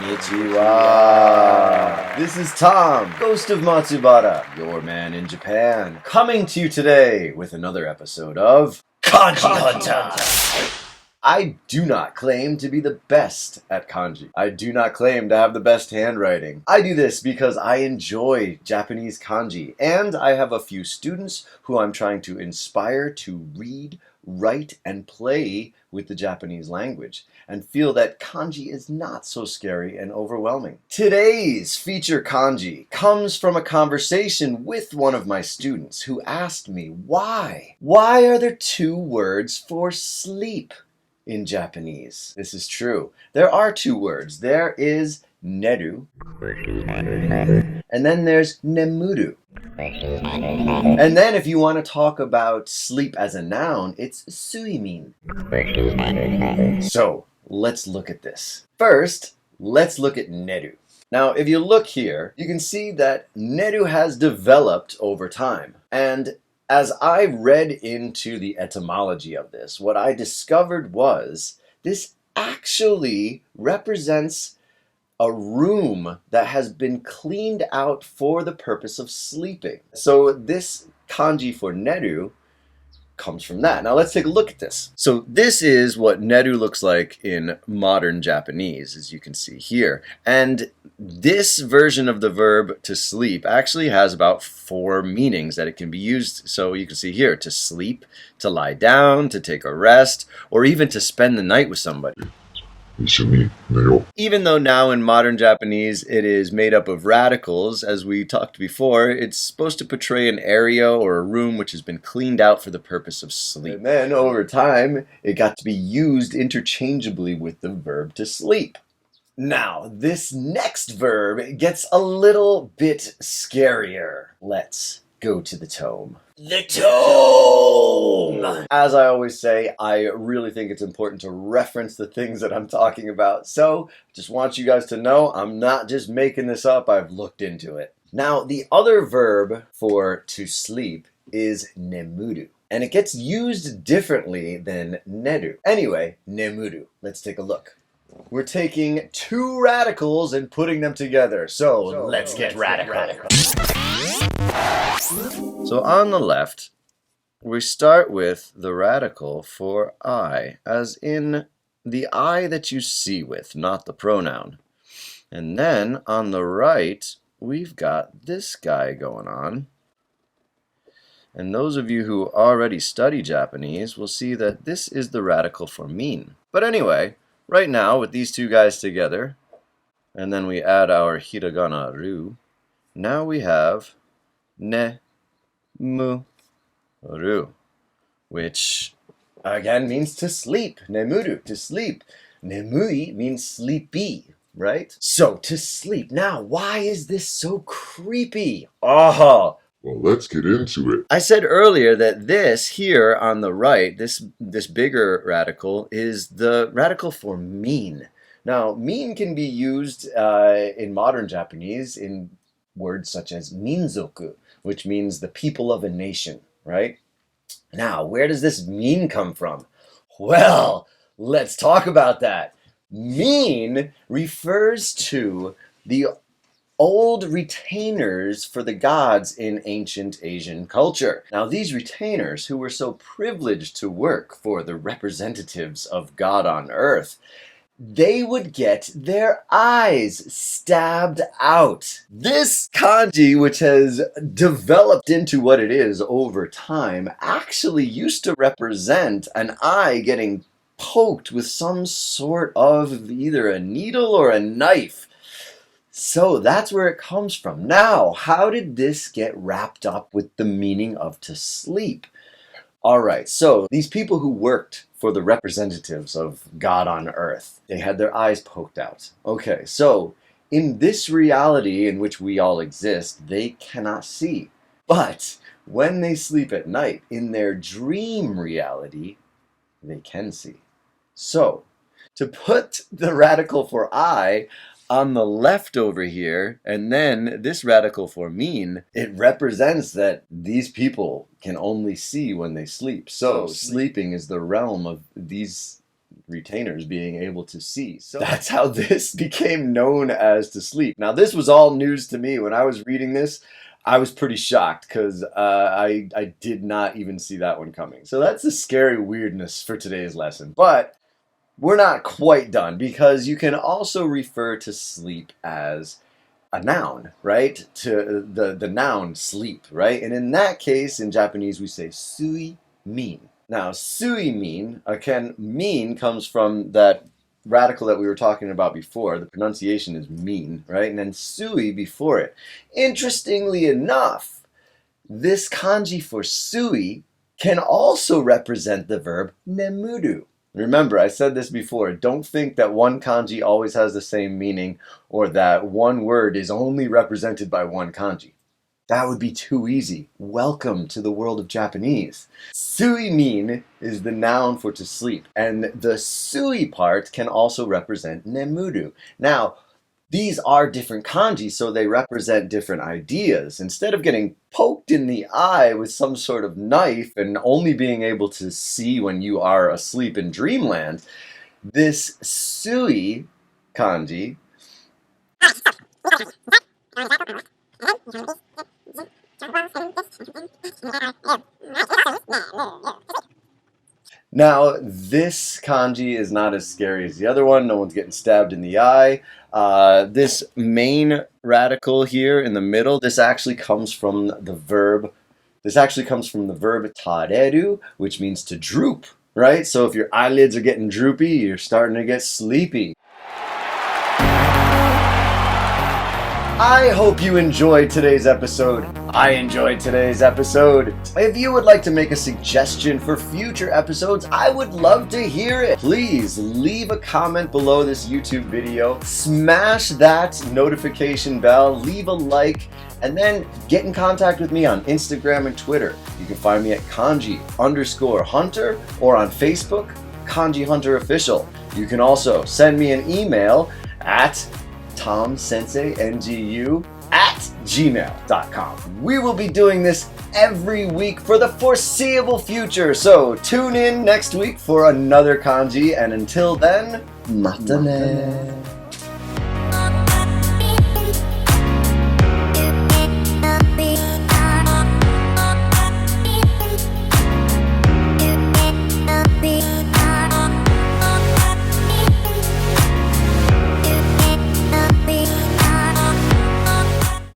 Konnichiwa. This is Tom, Ghost of Matsubara, your man in Japan, coming to you today with another episode of Kanji Hunter. I do not claim to be the best at kanji. I do not claim to have the best handwriting. I do this because I enjoy Japanese kanji, and I have a few students who I'm trying to inspire to read, write, and play with the Japanese language, and feel that kanji is not so scary and overwhelming. Today's feature kanji comes from a conversation with one of my students who asked me why. Why are there two words for sleep in Japanese? This is true. There are two words. There is neru, and then there's nemuru. And then if you want to talk about sleep as a noun, it's suimin. So let's look at this. First, let's look at neru. Now, if you look here, you can see that neru has developed over time. And as I read into the etymology of this, what I discovered was this actually represents a room that has been cleaned out for the purpose of sleeping. So this kanji for neru comes from that. Now let's take a look at this. So this is what neru looks like in modern Japanese, as you can see here. And this version of the verb to sleep actually has about 4 meanings that it can be used. So you can see here, to sleep, to lie down, to take a rest, or even to spend the night with somebody. Even though now in modern Japanese it is made up of radicals, as we talked before, it's supposed to portray an area or a room which has been cleaned out for the purpose of sleep. And then over time it got to be used interchangeably with the verb to sleep. Now, this next verb gets a little bit scarier. Let's go to the tome. The tome! As I always say, I really think it's important to reference the things that I'm talking about. So, just want you guys to know I'm not just making this up, I've looked into it. Now, the other verb for to sleep is nemuru. And it gets used differently than neru. Anyway, nemuru. Let's take a look. We're taking 2 radicals and putting them together. So let's get radical. So on the left, we start with the radical for I, as in the I that you see with, not the pronoun. And then on the right, we've got this guy going on. And those of you who already study Japanese will see that this is the radical for min. But anyway, right now, with these 2 guys together, and then we add our hiragana ru, now we have ne, mu, ru, which again means to sleep. Nemuru, to sleep. Nemui means sleepy, right? So, to sleep. Now, why is this so creepy? Oh, well, let's get into it. I said earlier that this here on the right, this bigger radical, is the radical for min. Now, min can be used in modern Japanese in words such as minzoku, which means the people of a nation, right? Now, where does this min come from? Well, let's talk about that. Min refers to the old retainers for the gods in ancient Asian culture. Now, these retainers, who were so privileged to work for the representatives of God on earth, they would get their eyes stabbed out. This kanji, which has developed into what it is over time, actually used to represent an eye getting poked with some sort of either a needle or a knife. So that's where it comes from. Now, how did this get wrapped up with the meaning of to sleep? All right, so these people who worked for the representatives of God on earth, they had their eyes poked out. Okay, so in this reality in which we all exist, they cannot see. But when they sleep at night, in their dream reality, they can see. So, to put the radical for I on the left over here, and then this radical for min, it represents that these people can only see when they sleep. So sleeping is the realm of these retainers being able to see. So that's how this became known as to sleep. Now, this was all news to me. When I was reading this, I was pretty shocked because I did not even see that one coming. So that's the scary weirdness for today's lesson. But we're not quite done, because you can also refer to sleep as a noun, right? To the noun sleep, right? And in that case, in Japanese, we say sui min. Now, sui min, again, min comes from that radical that we were talking about before. The pronunciation is min, right? And then sui before it. Interestingly enough, this kanji for sui can also represent the verb nemuru. Remember, I said this before, don't think that one kanji always has the same meaning, or that one word is only represented by one kanji. That would be too easy. Welcome to the world of Japanese. Sui min is the noun for to sleep, and the sui part can also represent nemuru. Now, these are different kanji, so they represent different ideas. Instead of getting poked in the eye with some sort of knife and only being able to see when you are asleep in dreamland, this sui kanji Now, this kanji is not as scary as the other one. No one's getting stabbed in the eye. This main radical here in the middle, this actually comes from the verb tareru, which means to droop, right? So if your eyelids are getting droopy, you're starting to get sleepy. I hope you enjoyed today's episode. I enjoyed today's episode. If you would like to make a suggestion for future episodes, I would love to hear it. Please leave a comment below this YouTube video, smash that notification bell, leave a like, and then get in contact with me on Instagram and Twitter. You can find me at Kanji_Hunter, or on Facebook, Kanji Hunter Official. You can also send me an email at tomsenseinu@gmail.com. We will be doing this every week for the foreseeable future, so tune in next week for another kanji, and until then, matane.